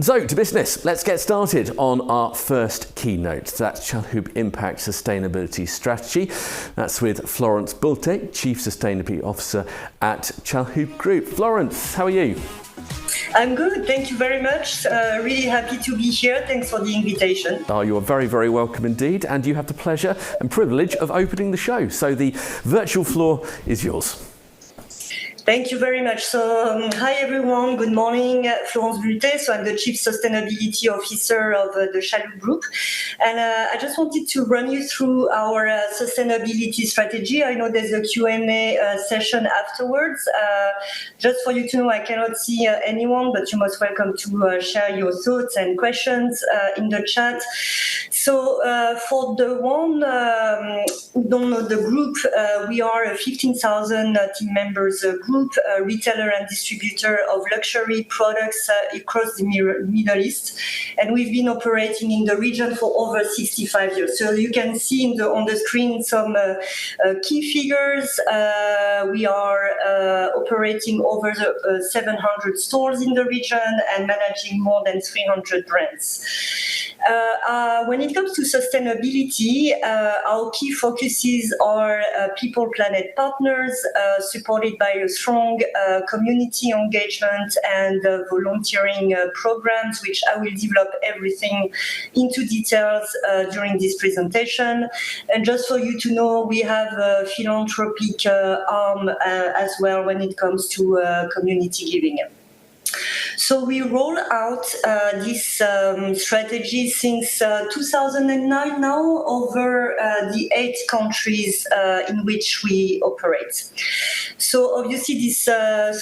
And so, to business, let's get started on our first keynote. That's Chalhoub Impact Sustainability Strategy. That's with Florence Bulte, Chief Sustainability Officer at Chalhoub Group. Florence, how are you? I'm good, thank you very much. Really happy to be here. Thanks for the invitation. Oh, you are very, very welcome indeed. And you have the pleasure and privilege of opening the show. So the virtual floor is yours. Thank you very much. So, hi everyone, good morning. Florence Bulte, so I'm the Chief Sustainability Officer of the Chalhoub Group. And I just wanted to run you through our sustainability strategy. I know there's a Q&A session afterwards. Just for you to know, I cannot see anyone, but you're most welcome to share your thoughts and questions in the chat. So for the one who don't know the group, we are a 15,000 team members group, a retailer and distributor of luxury products across the Middle East. And we've been operating in the region for over 65 years. So you can see on the screen some key figures. We are operating over 700 stores in the region and managing more than 300 brands. When it comes to sustainability, our key focuses are people, planet, partners, supported by a strong community engagement and volunteering programs, which I will develop everything into details during this presentation. And just for you to know, we have a philanthropic arm as well when it comes to community giving. So we roll out this strategy since 2009 now over the 8 countries in which we operate. So obviously this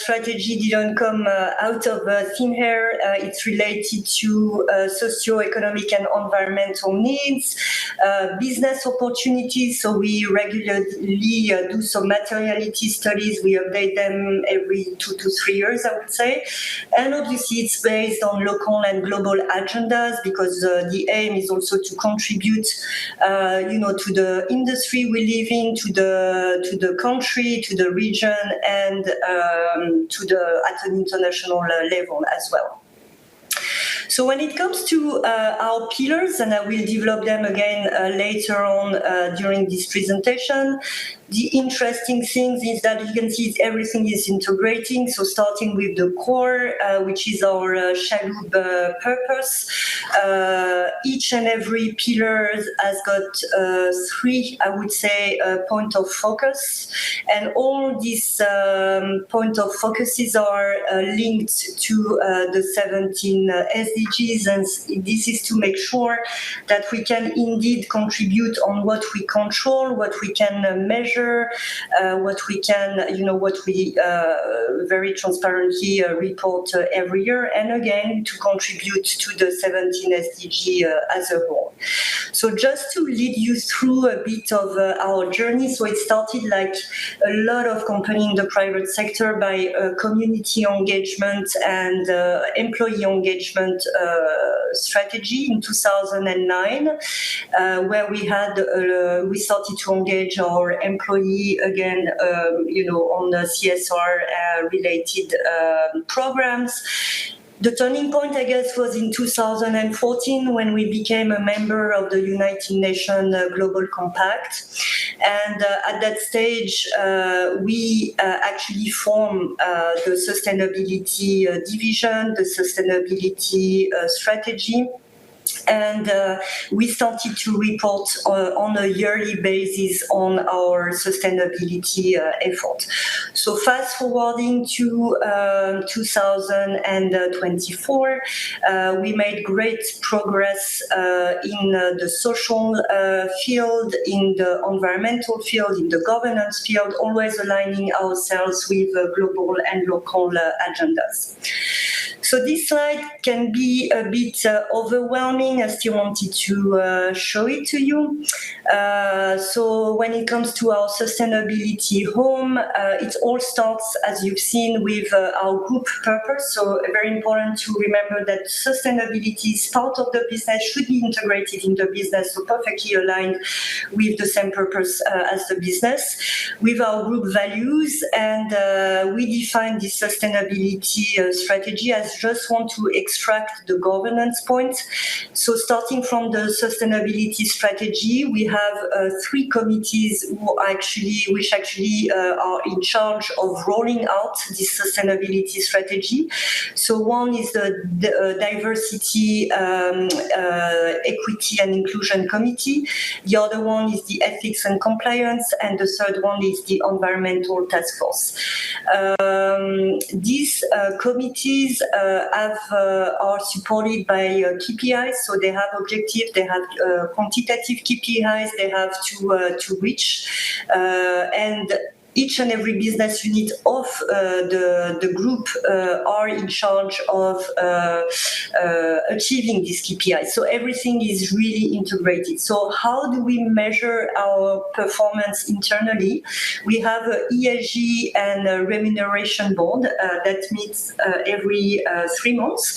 strategy didn't come out of thin air. It's related to socio-economic and environmental needs, business opportunities. So we regularly do some materiality studies. We update them every 2 to 3 years, I would say. And obviously, it's based on local and global agendas because the aim is also to contribute, to the industry we live in, to the country, to the region, and at an international level as well. So when it comes to our pillars, and I will develop them again later on during this presentation, the interesting thing is that you can see everything is integrating. So starting with the core, which is our Chalhoub purpose, each and every pillar has got 3, I would say, point of focus. And all these point of focuses are linked to the 17 SDGs. And this is to make sure that we can indeed contribute on what we control, what we can measure, what we can, what we very transparently report every year, and again, to contribute to the 17 SDG as a whole. So just to lead you through a bit of our journey, so it started like a lot of companies in the private sector by community engagement and employee engagement strategy in 2009, where we started to engage our employee again, on the CSR related programs. The turning point, I guess, was in 2014 when we became a member of the United Nations Global Compact. And at that stage, we actually formed the sustainability division, the sustainability strategy. And we started to report on a yearly basis on our sustainability effort. So fast forwarding to 2024, we made great progress in the social field, in the environmental field, in the governance field, always aligning ourselves with global and local agendas. So this slide can be a bit overwhelming. I still wanted to show it to you. So when it comes to our sustainability home, it all starts, as you've seen, with our group purpose. So very important to remember that sustainability is part of the business, should be integrated in the business, so perfectly aligned with the same purpose as the business, with our group values. And we define this sustainability strategy as just want to extract the governance points. So starting from the sustainability strategy, we have 3 committees which actually are in charge of rolling out this sustainability strategy. So one is the diversity, equity and inclusion committee. The other one is the ethics and compliance, and the third one is the environmental task force. These committees are supported by KPIs, so they have objectives, they have quantitative KPIs they have to reach, and each and every business unit of the group are in charge of achieving these KPIs. So everything is really integrated. So how do we measure our performance internally? We have an ESG and a remuneration board that meets every 3 months,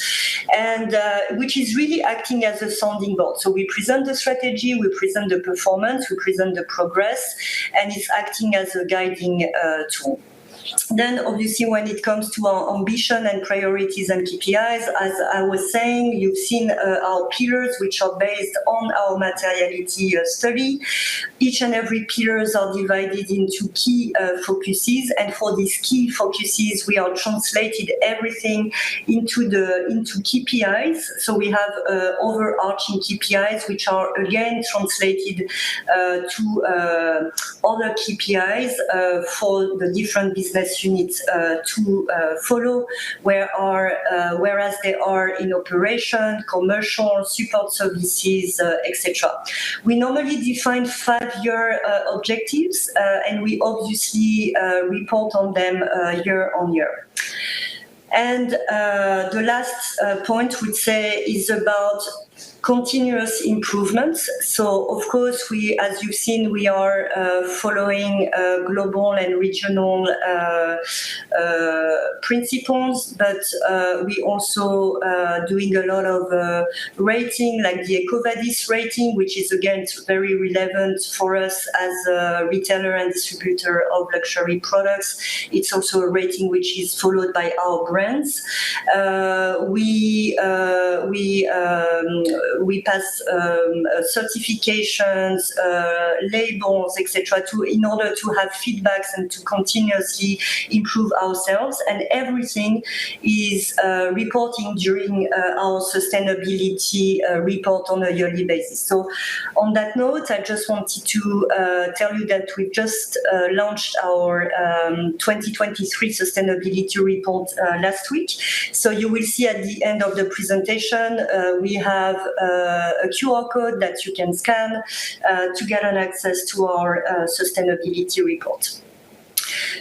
and which is really acting as a sounding board. So we present the strategy, we present the performance, we present the progress, and it's acting as a guiding tool. Then, obviously, when it comes to our ambition and priorities and KPIs, as I was saying, you've seen our pillars, which are based on our materiality study. Each and every pillars are divided into key focuses, and for these key focuses, we are translated everything into KPIs. So we have overarching KPIs, which are again translated to other KPIs for the different business units to follow, whereas they are in operation, commercial, support services, etc. We normally define 5-year objectives, and we obviously report on them year on year. And the last point we'd say is about continuous improvements. So, of course, as you've seen, we are following global and regional principles, but we also doing a lot of rating, like the EcoVadis rating, which is again very relevant for us as a retailer and distributor of luxury products. It's also a rating which is followed by our brands. We pass certifications, labels, etc., in order to have feedbacks and to continuously improve ourselves. And everything is reporting during our sustainability report on a yearly basis. So, on that note, I just wanted to tell you that we've just launched our 2023 sustainability report last week. So you will see at the end of the presentation, we have a QR code that you can scan to get an access to our sustainability report.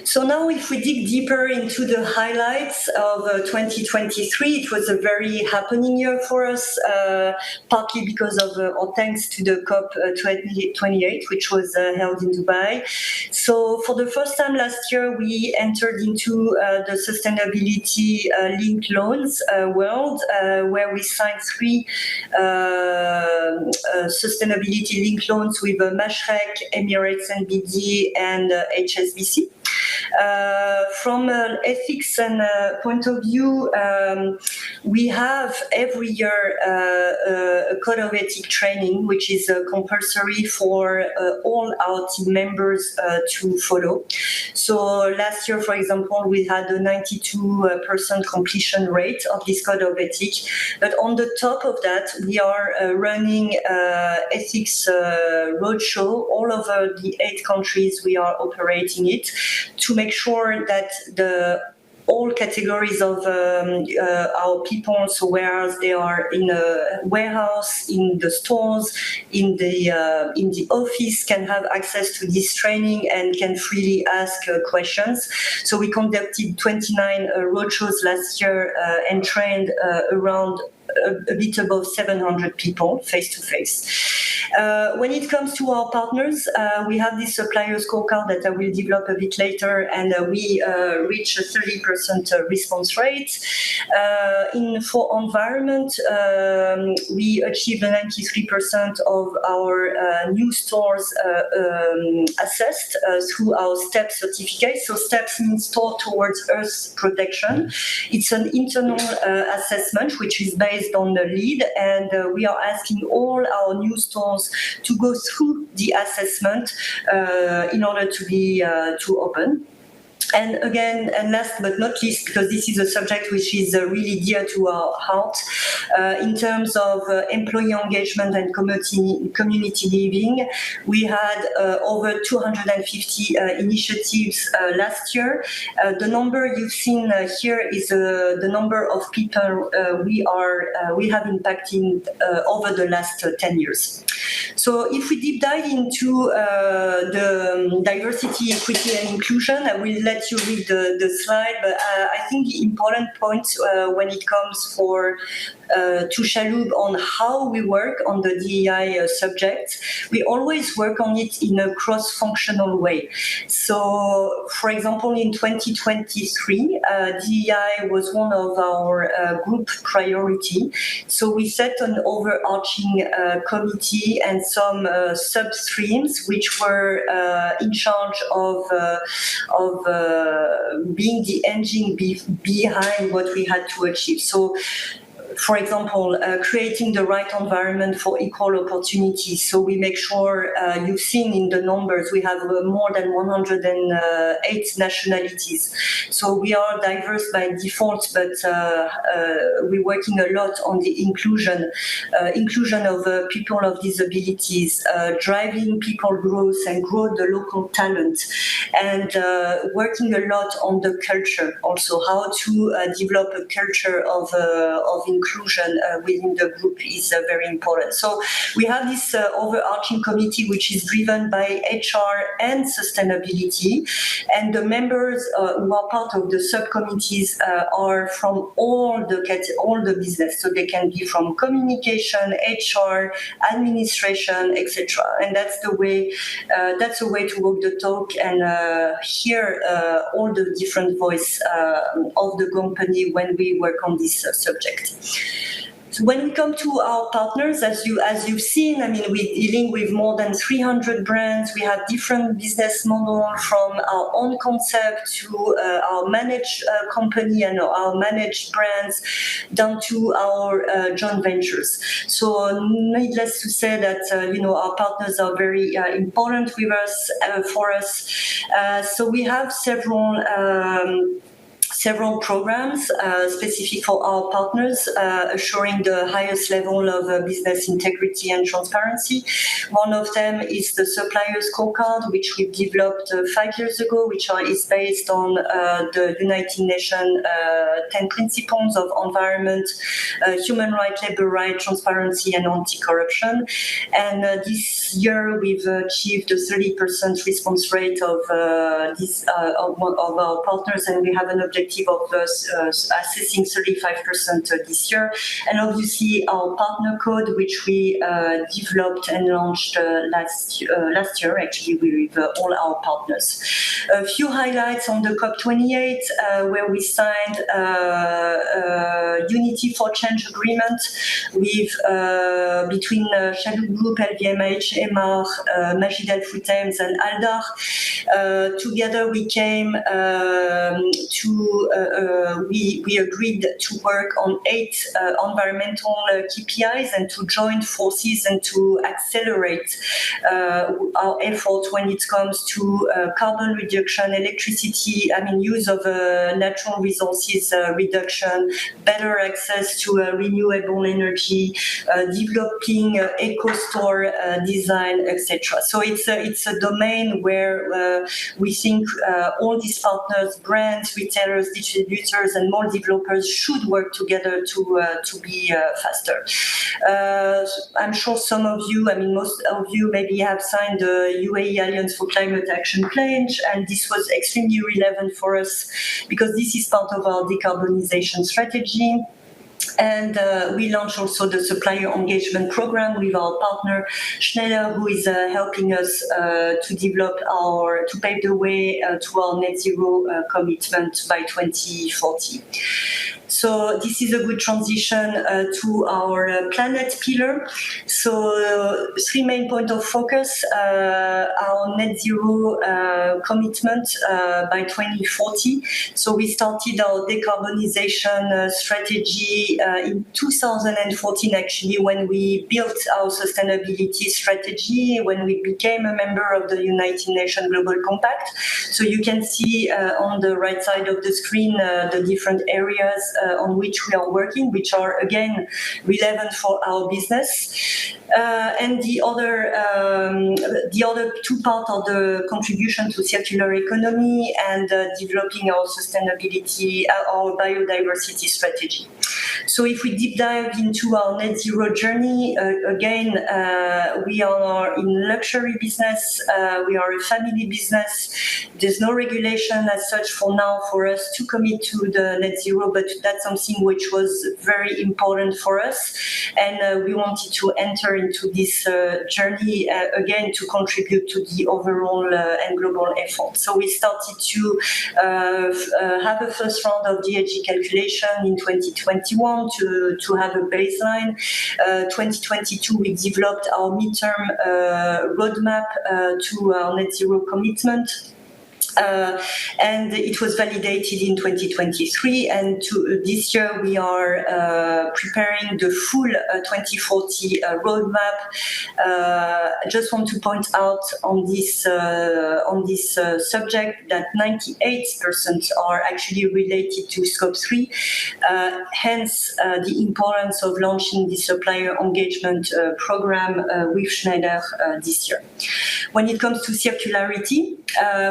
So now if we dig deeper into the highlights of 2023, it was a very happening year for us, partly because of, or thanks to the COP28, which was held in Dubai. So for the first time last year, we entered into the sustainability linked loans world, where we signed 3 sustainability linked loans with Mashrek, Emirates NBD, and HSBC. From an ethics and point of view, we have every year a code of ethics training, which is compulsory for all our team members to follow. So last year, for example, we had a 92% completion rate of this code of ethics. But on the top of that, we are running ethics roadshow all over the 8 countries we are operating it, to make sure that all categories of our people, so whereas they are in a warehouse, in the stores, in the office, can have access to this training and can freely ask questions. So we conducted 29 roadshows last year and trained around a bit above 700 people face-to-face. When it comes to our partners, we have this supplier scorecard that I will develop a bit later, and we reach a 30% response rate. For environment, we achieved 93% of our new stores assessed through our STEP certificate. So STEPs means Store Towards Earth Protection. It's an internal assessment which is based on the LEED, and we are asking all our new stores to go through the assessment in order to be to open. And again, and last but not least, because this is a subject which is really dear to our heart, in terms of employee engagement and community living, we had over 250 initiatives last year. The number you've seen here is the number of people we have impacted over the last 10 years. So if we deep dive into the diversity, equity, and inclusion, I will let you read the slide, but I think the important point when it comes to Chalhoub on how we work on the DEI subject, we always work on it in a cross-functional way. So, for example, in 2023, DEI was one of our group priority. So we set an overarching committee and some sub-streams which were in charge of being the engine behind what we had to achieve. So, for example, creating the right environment for equal opportunities. So we make sure, you've seen in the numbers, we have more than 108 nationalities. So we are diverse by default, but we're working a lot on the inclusion of people of disabilities, driving people growth and grow the local talent, and working a lot on the culture also, how to develop a culture of inclusion within the group is very important. So we have this overarching committee which is driven by HR and sustainability, and the members who are part of the subcommittees are from all the business. So they can be from communication, HR, administration, etc. And that's a way to walk the talk and hear all the different voice of the company when we work on this subject. So when we come to our partners, as you've seen, I mean, we're dealing with more than 300 brands. We have different business models, from our own concept to our managed company and our managed brands, down to our joint ventures. So needless to say that our partners are very important with us, for us. So we have several programs specific for our partners, assuring the highest level of business integrity and transparency. One of them is the supplier scorecard, which we developed 5 years ago, which is based on the United Nations 10 principles of environment, human rights, labor rights, transparency, and anti-corruption. And this year we've achieved a 30% response rate of our partners, and we have an objective of assessing 35% this year. And obviously our partner code, which we developed and launched last year, actually, with all our partners. A few highlights on the COP28, where we signed Unity for Change agreement with between Chalhoub Group, LVMH, EMAR, Majidel Food Times, and Aldar. Together we came we agreed to work on 8 environmental KPIs and to join forces and to accelerate our effort when it comes to carbon reduction, electricity, use of natural resources reduction, better access to renewable energy, developing eco-store design, etc. So it's a domain where we think all these partners, brands, retailers, distributors, and more developers should work together to be faster. I'm sure some of you, most of you maybe have signed the UAE Alliance for Climate Action Pledge, and this was extremely relevant for us because this is part of our decarbonization strategy. And we launched also the supplier engagement program with our partner Schneider, who is helping us to pave the way to our net zero commitment by 2040. So this is a good transition to our planet pillar. So 3 main points of focus: our net zero commitment by 2040. So we started our decarbonization strategy in 2014, actually, when we built our sustainability strategy, when we became a member of the United Nations Global Compact. So you can see on the right side of the screen the different areas on which we are working, which are again relevant for our business. And the other 2 parts are the contribution to circular economy and developing our sustainability, our biodiversity strategy. So if we deep dive into our net zero journey, again, we are in luxury business, we are a family business. There's no regulation as such for now for us to commit to the net zero, but that's something which was very important for us. And we wanted to enter into this journey again to contribute to the overall and global effort. So we started to have a first round of GHG calculation in 2021 to have a baseline. 2022, we developed our midterm roadmap to our net zero commitment. And it was validated in 2023, and this year we are preparing the full 2040 roadmap. I just want to point out on this subject that 98% are actually related to Scope 3, hence the importance of launching the supplier engagement program with Schneider this year. When it comes to circularity,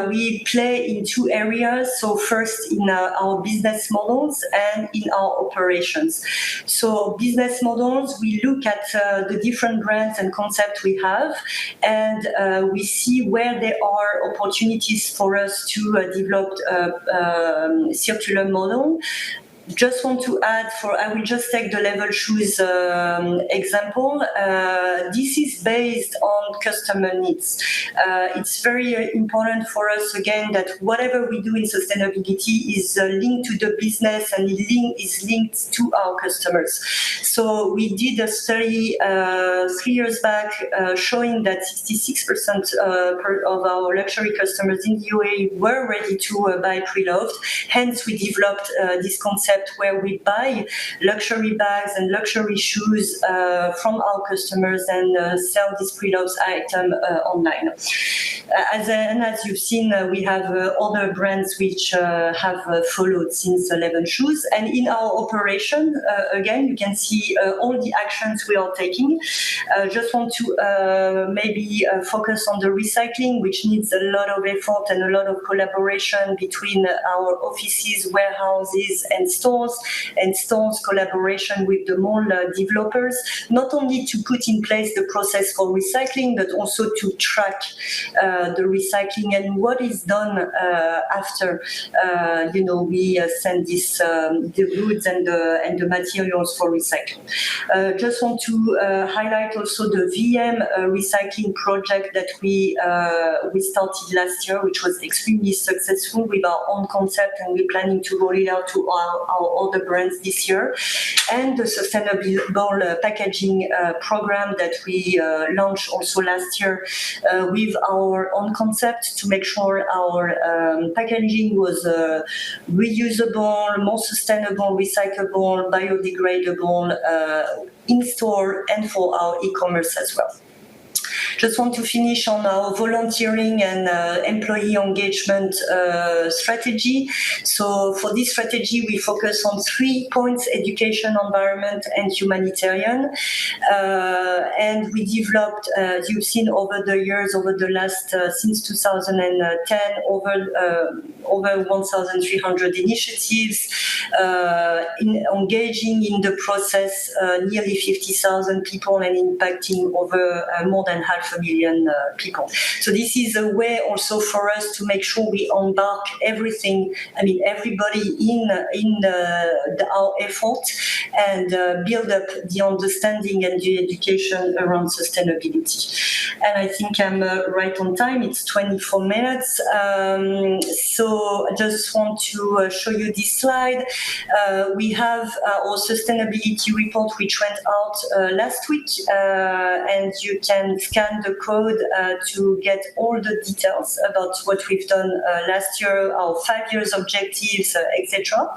we play in 2 areas. So first in our business models and in our operations. So business models, we look at the different brands and concepts we have, and we see where there are opportunities for us to develop a circular model. Just want to add, I will just take the level shoes example. This is based on customer needs. It's very important for us, again, that whatever we do in sustainability is linked to the business and is linked to our customers. So we did a study 3 years back showing that 66% of our luxury customers in the UAE were ready to buy pre-loved. Hence, we developed this concept where we buy luxury bags and luxury shoes from our customers and sell this pre-loved item online. As you've seen, we have other brands which have followed since 11 Shoes. And in our operation, again, you can see all the actions we are taking. Just want to maybe focus on the recycling, which needs a lot of effort and a lot of collaboration between our offices, warehouses, and stores collaboration with the mall developers, not only to put in place the process for recycling, but also to track the recycling and what is done after we send the goods and the materials for recycling. Just want to highlight also the VM recycling project that we started last year, which was extremely successful with our own concept, and we're planning to roll it out to our other brands this year. And the sustainable packaging program that we launched also last year with our own concept to make sure our packaging was reusable, more sustainable, recyclable, biodegradable in store and for our e-commerce as well. Just want to finish on our volunteering and employee engagement strategy. So for this strategy, we focus on 3 points: education, environment, and humanitarian. And we developed, as you've seen over the years, over the last, since 2010, over 1,300 initiatives, in engaging in the process nearly 50,000 people and impacting over more than 500,000 500,000 people. So this is a way also for us to make sure we embark everything, everybody in our effort, and build up the understanding and the education around sustainability. And I think I'm right on time. It's 24 minutes. So I just want to show you this slide. We have our sustainability report, which went out last week, and you can scan the code to get all the details about what we've done last year, our 5 years objectives, etc.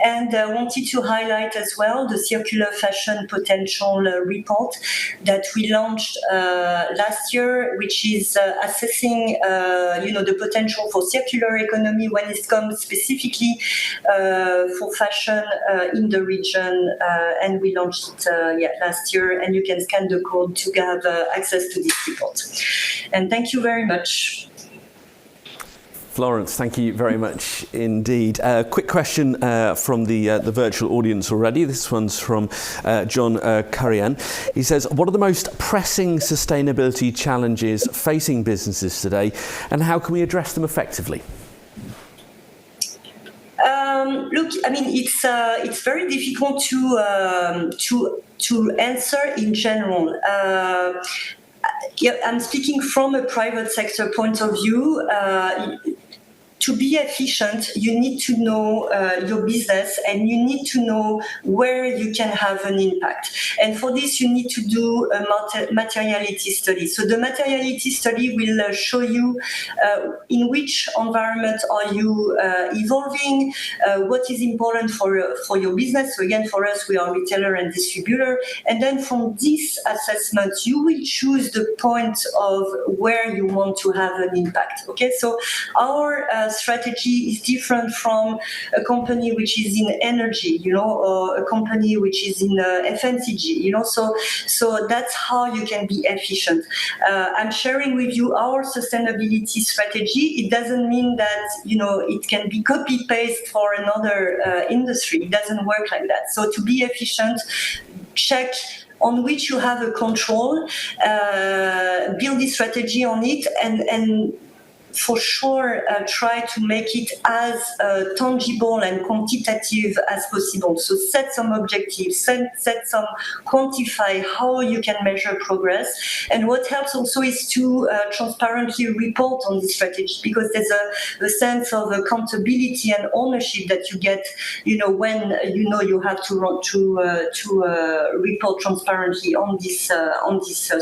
And I wanted to highlight as well the circular fashion potential report that we launched last year, which is assessing the potential for circular economy when it comes specifically for fashion in the region, and we launched it last year, and you can scan the code to have access to this report. And thank you very much. Florence, thank you very much indeed. Quick question from the virtual audience already. This one's from John Currian. He says, what are the most pressing sustainability challenges facing businesses today, and how can we address them effectively? Look, it's very difficult to answer in general. I'm speaking from a private sector point of view. To be efficient, you need to know your business, and you need to know where you can have an impact. And for this, you need to do a materiality study. So the materiality study will show you in which environment are you evolving, what is important for your business. So again, for us, we are retailer and distributor. And then from this assessment, you will choose the point of where you want to have an impact. Okay, so our strategy is different from a company which is in energy, or a company which is in FMCG, so that's how you can be efficient. I'm sharing with you our sustainability strategy. It doesn't mean that, it can be copy-paste for another industry. It doesn't work like that. So to be efficient, check on which you have a control, build this strategy on it, and for sure, try to make it as tangible and quantitative as possible. So set some objectives, set some, quantify how you can measure progress. And what helps also is to transparently report on this strategy, because there's a sense of accountability and ownership that you get, when you have to report transparently on this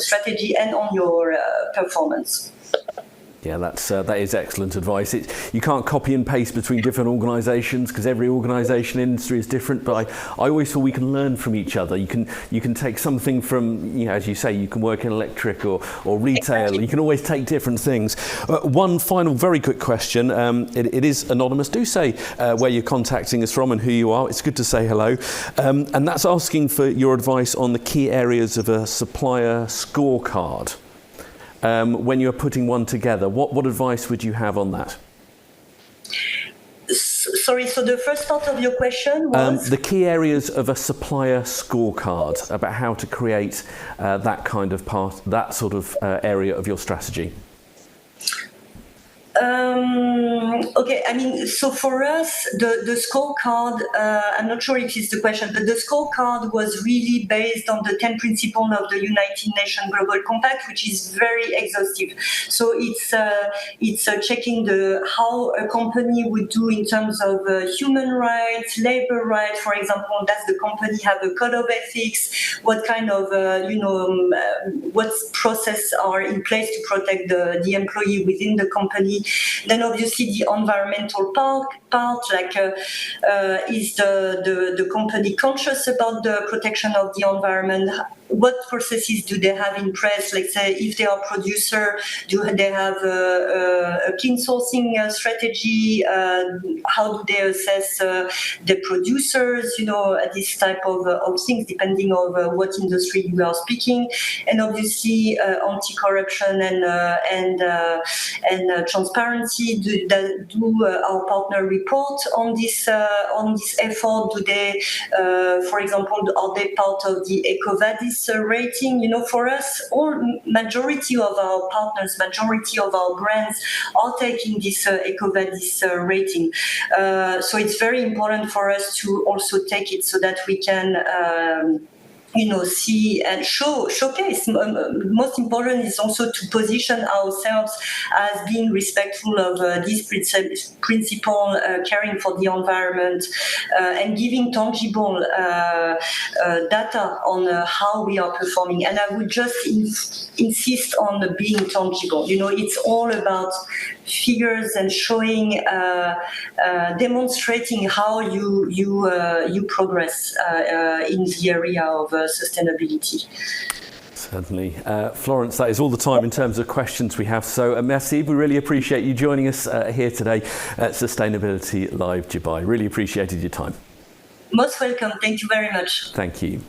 strategy and on your performance. Yeah, that is excellent advice. You can't copy and paste between different organisations, because every organisation industry is different. But I always feel we can learn from each other. You can take something from, as you say, you can work in electric or retail. Exactly. You can always take different things. One final very quick question. It is anonymous. Do say where you're contacting us from and who you are. It's good to say hello. And that's asking for your advice on the key areas of a supplier scorecard. When you're putting one together, what advice would you have on that? Sorry, so the first part of your question was? The key areas of a supplier scorecard, about how to create that kind of part, that sort of area of your strategy. Okay, so for us, the scorecard, I'm not sure if it's the question, but the scorecard was really based on the 10 principles of the United Nations Global Compact, which is very exhaustive. So it's checking how a company would do in terms of human rights, labor rights, for example. Does the company have a code of ethics? What kind of, what process are in place to protect the employee within the company? Then obviously the environmental part, like is the company conscious about the protection of the environment? What processes do they have in place? Let's say if they are producer, do they have a clean sourcing strategy? How do they assess the producers? This type of things, depending on what industry you are speaking. And obviously anti-corruption and transparency. Do our partner report on this effort? Do they, for example, are they part of the EcoVadis this rating, for us, majority of our partners, majority of our brands are taking this EcoVadis rating. So it's very important for us to also take it so that we can see and showcase. Most important is also to position ourselves as being respectful of this principle, caring for the environment, and giving tangible data on how we are performing. And I would just insist on being tangible. It's all about figures and showing, demonstrating how you progress in the area of sustainability. Certainly. Florence, that is all the time in terms of questions we have. So merci, we really appreciate you joining us here today at Sustainability Live Dubai. Really appreciated your time. Most welcome. Thank you very much. Thank you.